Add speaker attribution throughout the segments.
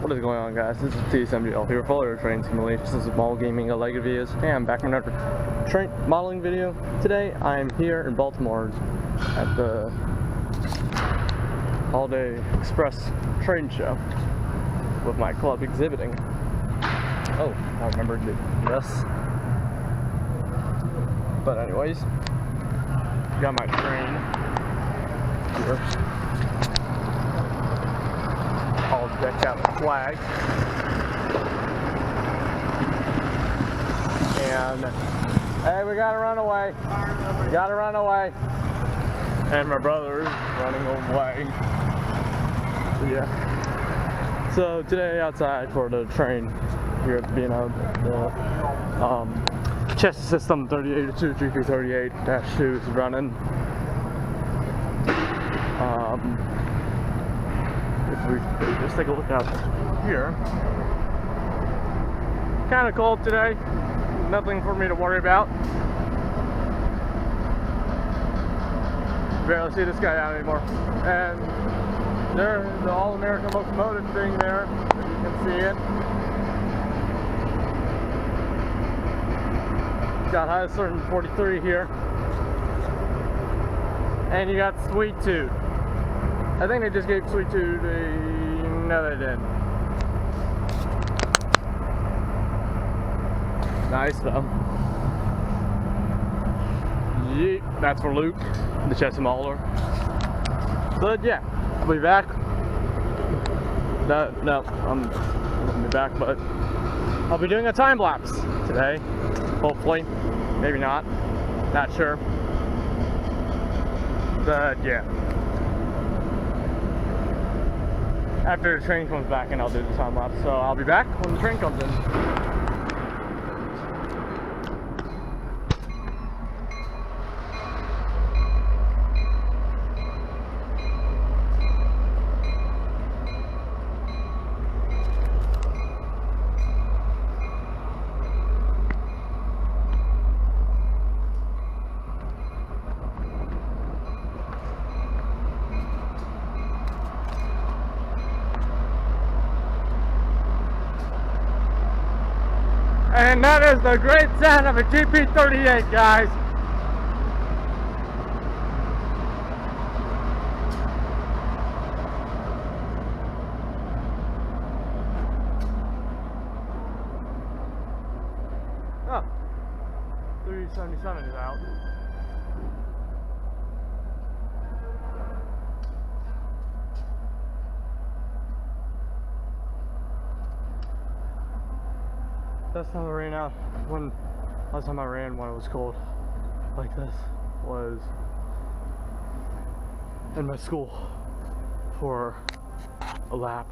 Speaker 1: What is going on, guys? This is TSMGL here for other train simulations. This is small gaming related videos. Hey, I'm back with another train modeling video. Today I am here in Baltimore at the Holiday Express Train show with my club exhibiting. Oh, I remembered this. But anyways, got my train here. All decked out with flags. And hey, we gotta run away. Gotta run away. And my brother's running away. Yeah. So today outside for the train here at the B&O, the chassis system 38-23338-2 is running. If we just take a look out here, kind of cold today. Nothing for me to worry about. Barely see this guy out anymore. And there's the All-American locomotive thing there. You can see it. Got Highest 43 here. And you got Sweet Tooth. I think they just gave Sweet Tooth a... No, they didn't. Nice, though. Yeet. That's for Luke, the chassis modeler. But yeah, I'll be back. No, I'm gonna be back, but I'll be doing a time lapse today. Hopefully. Maybe not. Not sure. But yeah. After the train comes back, and I'll do the time lapse. So I'll be back when the train comes in. And that is the great sound of a GP38, guys. Oh, 377 is out. Last time I ran out, last time I ran when it was cold like this was in my school for a lap.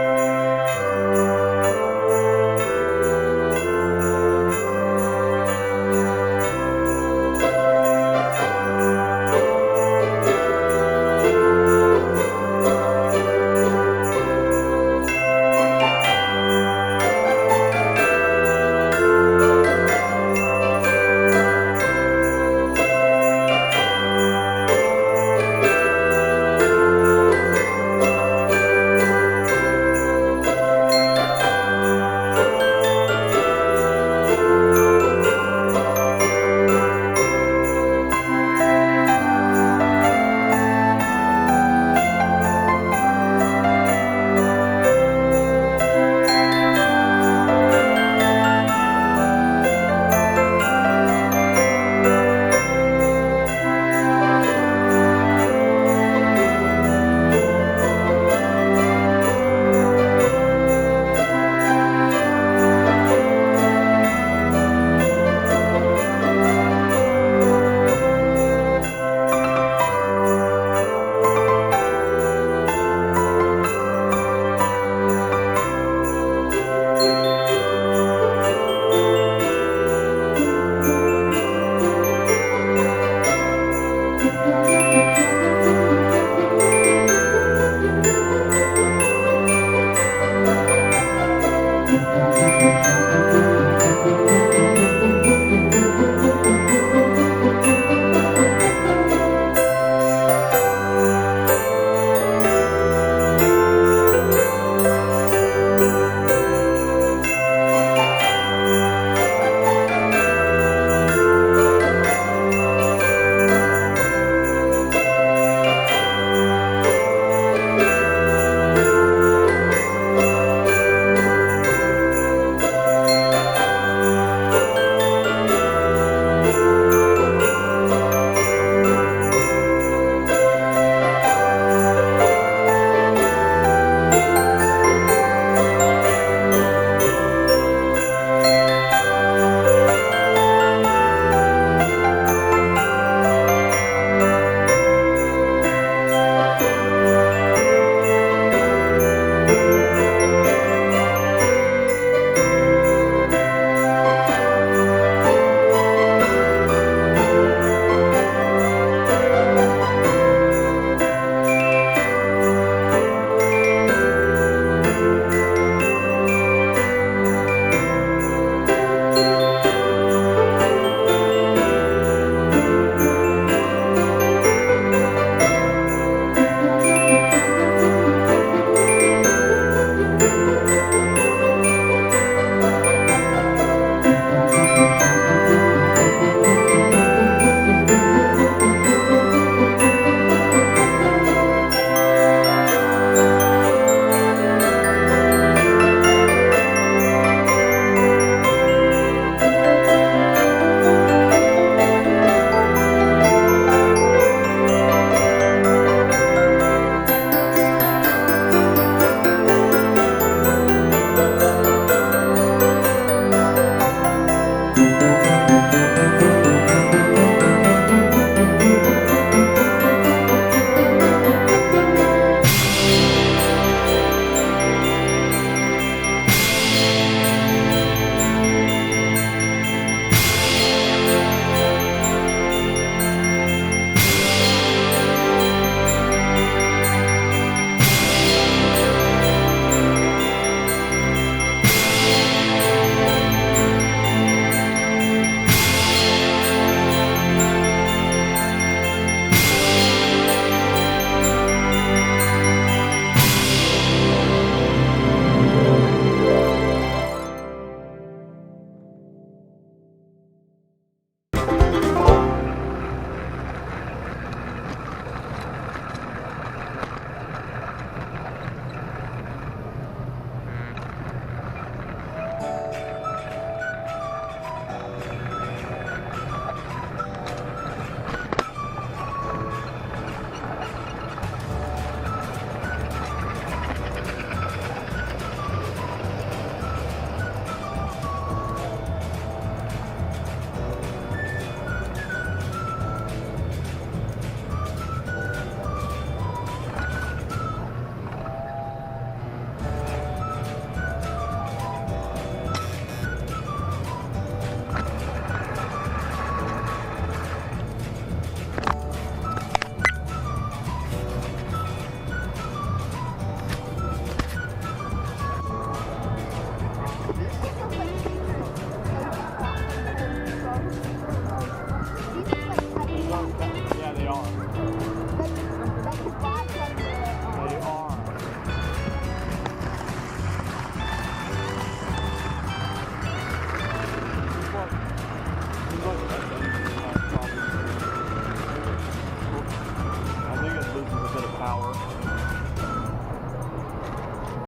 Speaker 1: Bye.